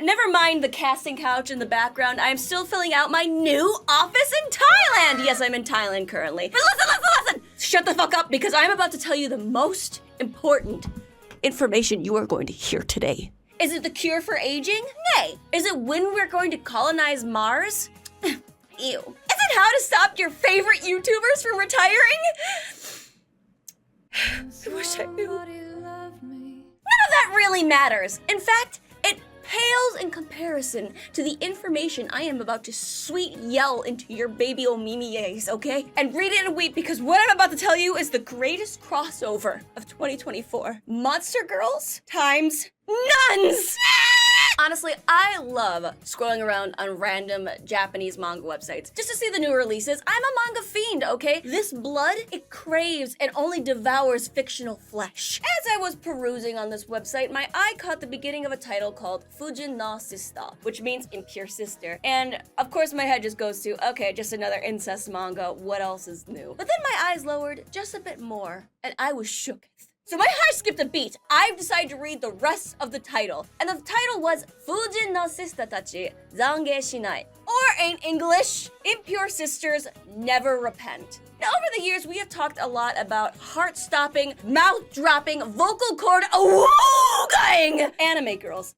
never mind the casting couch in the background. I am still filling out my new office in Thailand. Yes, I'm in Thailand currently. But listen! Shut the fuck up, because I'm about to tell you the most important information you are going to hear today. Is it the cure for aging? Nay. Is it when we're going to colonize Mars? Ew. Is it how to stop your favorite YouTubers from retiring? I wish I knew. None of that really matters. In fact, it pales in comparison to the information I am about to sweet yell into your baby omimiers, okay? And read it and weep, because what I'm about to tell you is the greatest crossover of 2024. Monster Girls times nuns! Honestly, I love scrolling around on random Japanese manga websites just to see the new releases. I'm a manga fiend, okay? This blood, it craves and only devours fictional flesh. As I was perusing on this website, my eye caught the beginning of a title called Fujin no Sister, which means impure sister. And of course my head just goes to, okay, just another incest manga, what else is new? But then my eyes lowered just a bit more, and I was shooketh. So my heart skipped a beat. I've decided to read the rest of the title. And the title was Fujin no Sister Tachi Zange Shinai. Or in English, Impure Sisters Never Repent. Now over the years, we have talked a lot about heart-stopping, mouth-dropping, vocal cord awoogaing anime girls.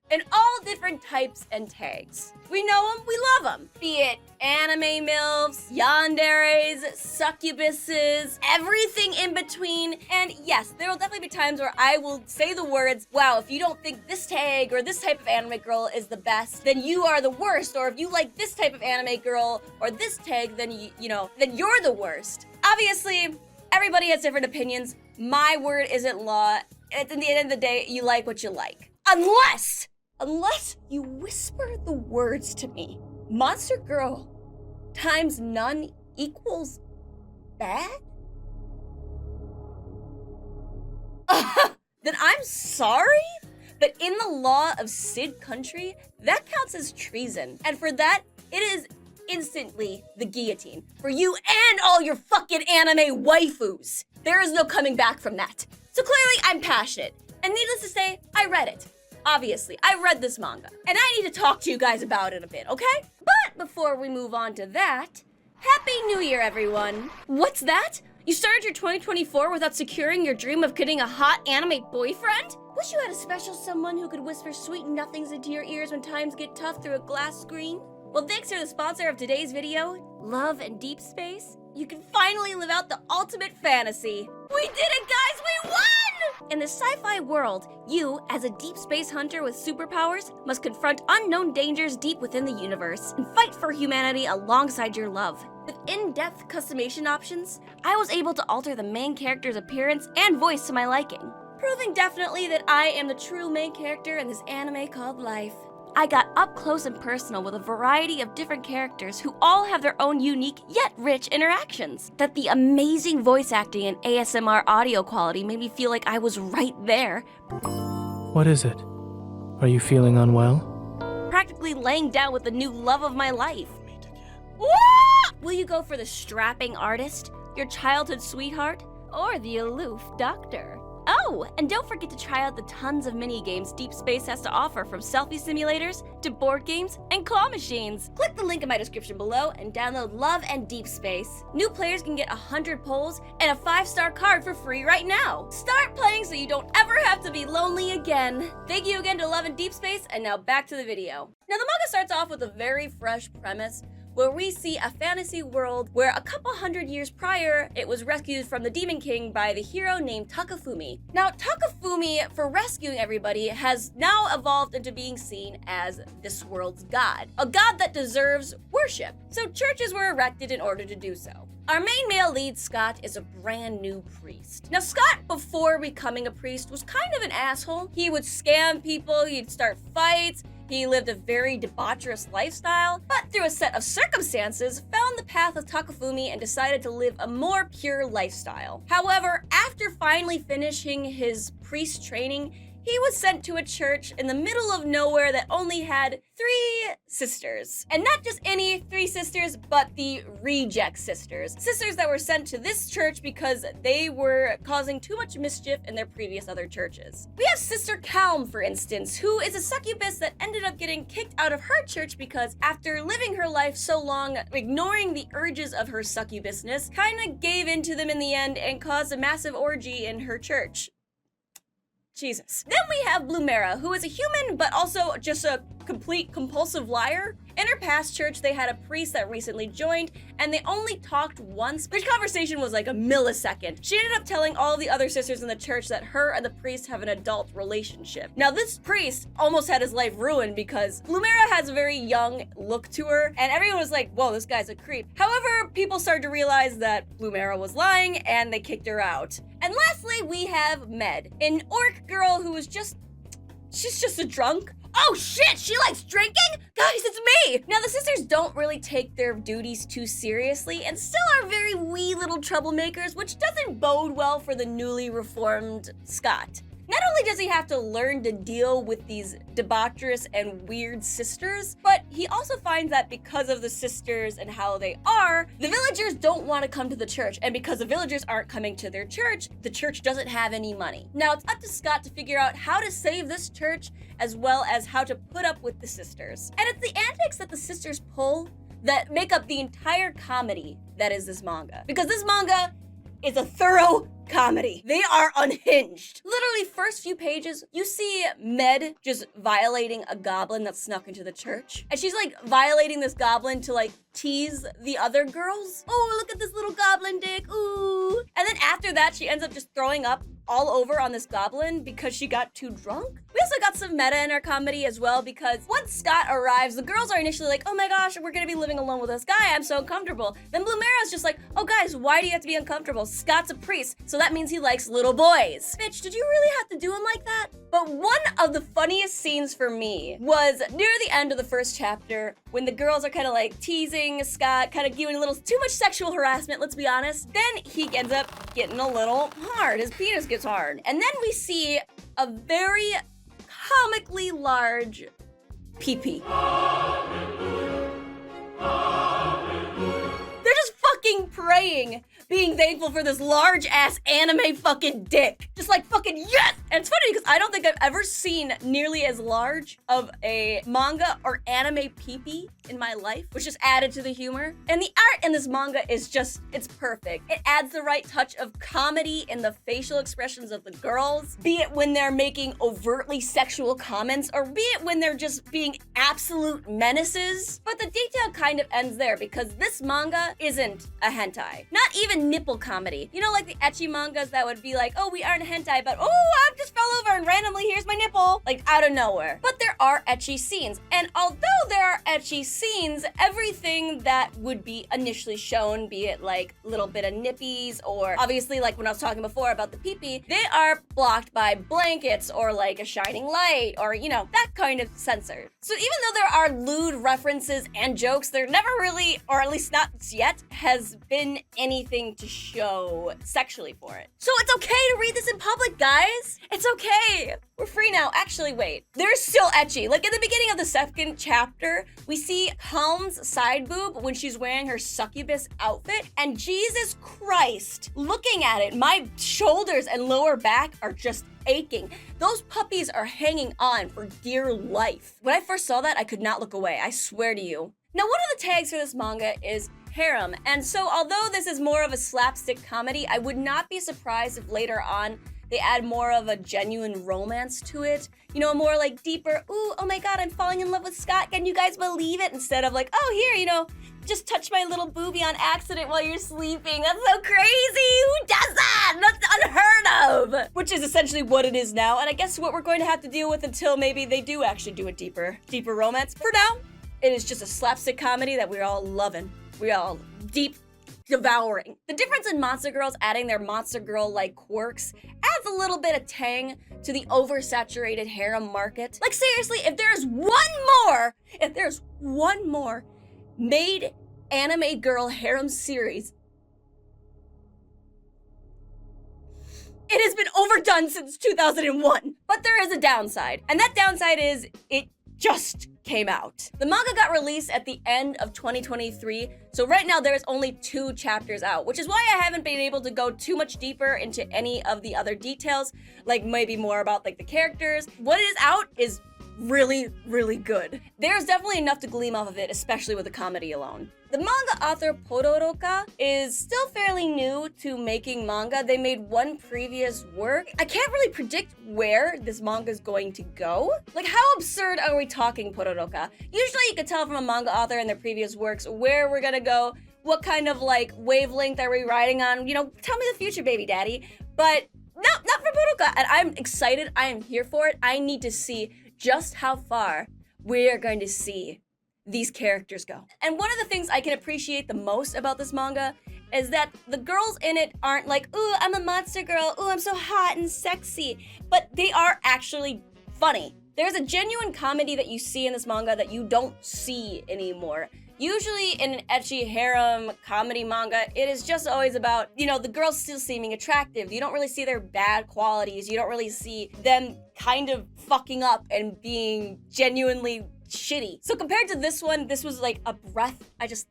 In all different types and tags. We know them, we love them. Be it anime milfs, yanderes, succubuses, everything in between. And yes, there will definitely be times where I will say the words, wow, if you don't think this tag or this type of anime girl is the best, then you are the worst. Or if you like this type of anime girl or this tag, then then you're the worst. Obviously, everybody has different opinions. My word isn't law. At the end of the day, you like what you like. Unless you whisper the words to me, Monster Girl times none equals bad? Then I'm sorry, but in the law of Sid country, that counts as treason. And for that, it is instantly the guillotine. For you and all your fucking anime waifus. There is no coming back from that. So clearly I'm passionate. And needless to say, I read it. Obviously, I read this manga, and I need to talk to you guys about it a bit, okay? But before we move on to that, Happy New Year, everyone! What's that? You started your 2024 without securing your dream of getting a hot anime boyfriend? Wish you had a special someone who could whisper sweet nothings into your ears when times get tough through a glass screen? Well, thanks to the sponsor of today's video, Love and Deep Space, you can finally live out the ultimate fantasy. We did it, guys! We won! In the sci-fi world, you, as a deep space hunter with superpowers, must confront unknown dangers deep within the universe and fight for humanity alongside your love. With in-depth customization options, I was able to alter the main character's appearance and voice to my liking, proving definitely that I am the true main character in this anime called life. I got up close and personal with a variety of different characters who all have their own unique yet rich interactions. That the amazing voice acting and ASMR audio quality made me feel like I was right there. What is it? Are you feeling unwell? Practically laying down with the new love of my life. Will you go for the strapping artist, your childhood sweetheart, or the aloof doctor? Oh, and don't forget to try out the tons of mini-games Deep Space has to offer, from selfie simulators to board games and claw machines. Click the link in my description below and download Love and Deep Space. New players can get 100 polls and a 5-star card for free right now. Start playing so you don't ever have to be lonely again. Thank you again to Love and Deep Space, and now back to the video. Now the manga starts off with a very fresh premise, where we see a fantasy world where a couple hundred years prior, it was rescued from the Demon King by the hero named Takafumi. Now, Takafumi, for rescuing everybody, has now evolved into being seen as this world's god, a god that deserves worship. So churches were erected in order to do so. Our main male lead, Scott, is a brand new priest. Now, Scott, before becoming a priest, was kind of an asshole. He would scam people, he'd start fights, he lived a very debaucherous lifestyle, but through a set of circumstances, found the path of Takafumi and decided to live a more pure lifestyle. However, after finally finishing his priest training, he was sent to a church in the middle of nowhere that only had 3 sisters. And not just any 3 sisters, but the reject sisters. Sisters that were sent to this church because they were causing too much mischief in their previous other churches. We have Sister Calm, for instance, who is a succubus that ended up getting kicked out of her church because after living her life so long, ignoring the urges of her succubusness, kinda gave into them in the end and caused a massive orgy in her church. Jesus. Then we have Blumera, who is a human, but also just a complete compulsive liar. In her past church, they had a priest that recently joined, and they only talked once. The conversation was like a millisecond. She ended up telling all of the other sisters in the church that her and the priest have an adult relationship. Now, this priest almost had his life ruined because Blumera has a very young look to her, and everyone was like, whoa, this guy's a creep. However, people started to realize that Blumera was lying, and they kicked her out. And lastly, we have Med, an orc girl who was she's just a drunk. Oh shit, she likes drinking? Guys, it's me! Now, the sisters don't really take their duties too seriously and still are very wee little troublemakers, which doesn't bode well for the newly reformed Scott. Not only does he have to learn to deal with these debaucherous and weird sisters, but he also finds that because of the sisters and how they are, the villagers don't want to come to the church, and because the villagers aren't coming to their church, the church doesn't have any money. Now, it's up to Scott to figure out how to save this church, as well as how to put up with the sisters. And it's the antics that the sisters pull that make up the entire comedy that is this manga. Because this manga is a thorough comedy. They are unhinged. Literally, first few pages, you see Med just violating a goblin that snuck into the church. And she's like violating this goblin to like tease the other girls. Oh, look at this little goblin dick, ooh. And then after that, she ends up just throwing up all over on this goblin because she got too drunk. We also got some meta in our comedy as well, because once Scott arrives, the girls are initially like, oh my gosh, we're gonna be living alone with this guy, I'm so uncomfortable. Then Blumera's just like, oh guys, why do you have to be uncomfortable? Scott's a priest, so that means he likes little boys. Bitch, did you really have to do him like that? But one of the funniest scenes for me was near the end of the first chapter, when the girls are kind of like teasing Scott, kind of giving a little too much sexual harassment, let's be honest. Then he ends up getting a little hard. His penis gets hard. And then we see a very comically large pee-pee. They're just fucking praying, being thankful for this large ass anime fucking dick. Just like fucking yes! And it's funny because I don't think I've ever seen nearly as large of a manga or anime pee-pee in my life, which just added to the humor. And the art in this manga is just, it's perfect. It adds the right touch of comedy in the facial expressions of the girls, be it when they're making overtly sexual comments, or be it when they're just being absolute menaces. But the detail kind of ends there because this manga isn't a hentai. Not even nipple comedy. You know, like the ecchi mangas that would be like, oh, we aren't hentai, but oh, I just fell over and randomly here's my nipple, like out of nowhere. But there are ecchi scenes. And although there are ecchi scenes, everything that would be initially shown, be it like a little bit of nippies, or obviously like when I was talking before about the pee-pee, they are blocked by blankets or like a shining light or, you know, that kind of censored. So even though there are lewd references and jokes, there never really, or at least not yet, has been anything to show sexually for it. So it's okay to read this in public, guys. It's okay. We're free now. Actually, wait. There's still ecchi. Like in the beginning of the second chapter, we see Calm's side boob when she's wearing her succubus outfit. And Jesus Christ, looking at it, my shoulders and lower back are just aching. Those puppies are hanging on for dear life. When I first saw that, I could not look away. I swear to you. Now, one of the tags for this manga is harem. And so although this is more of a slapstick comedy, I would not be surprised if later on they add more of a genuine romance to it. You know, more like deeper, ooh, oh my God, I'm falling in love with Scott. Can you guys believe it? Instead of like, oh, here, you know, just touch my little boobie on accident while you're sleeping. That's so crazy. Who does that? That's unheard of. Which is essentially what it is now. And I guess what we're going to have to deal with until maybe they do actually do a deeper romance. For now, it is just a slapstick comedy that we're all loving. We're all deep devouring. The difference in Monster Girls adding their Monster Girl-like quirks adds a little bit of tang to the oversaturated harem market. Like seriously, if there's one more made anime girl harem series, It has been overdone since 2001. But there is a downside, and that downside is it just came out. The manga got released at the end of 2023, so right now there's only 2 chapters out, which is why I haven't been able to go too much deeper into any of the other details, like maybe more about like the characters. What is out is really, really good. There's definitely enough to glean off of it, especially with the comedy alone. The manga author Pororoka is still fairly new to making manga. They made one previous work. I can't really predict where this manga is going to go. Like, how absurd are we talking, Pororoka? Usually you could tell from a manga author and their previous works where we're gonna go, what kind of like wavelength are we riding on, you know, tell me the future, baby daddy. But no, not for Pororoka, and I'm excited, I am here for it. I need to see just how far we are going to see these characters go. And one of the things I can appreciate the most about this manga is that the girls in it aren't like, ooh, I'm a monster girl, ooh, I'm so hot and sexy, but they are actually funny. There's a genuine comedy that you see in this manga that you don't see anymore. Usually in an ecchi harem comedy manga, it is just always about, you know, the girls still seeming attractive. You don't really see their bad qualities. You don't really see them kind of fucking up and being genuinely shitty. So compared to this one, this was like a breath.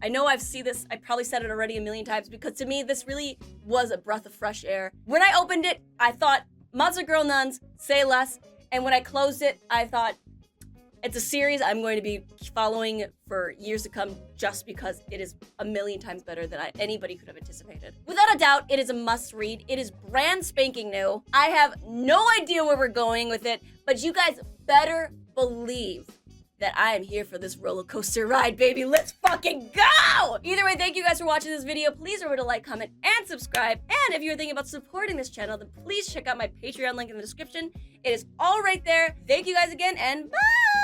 I know I've seen this, I probably said it already a million times, because to me, this really was a breath of fresh air. When I opened it, I thought, Monster Girl Nuns, say less. And when I closed it, I thought, it's a series I'm going to be following for years to come just because it is a million times better than anybody could have anticipated. Without a doubt, it is a must read. It is brand spanking new. I have no idea where we're going with it, but you guys better believe that I am here for this roller coaster ride, baby. Let's fucking go! Either way, thank you guys for watching this video. Please remember to like, comment, and subscribe. And if you're thinking about supporting this channel, then please check out my Patreon link in the description. It is all right there. Thank you guys again, and bye!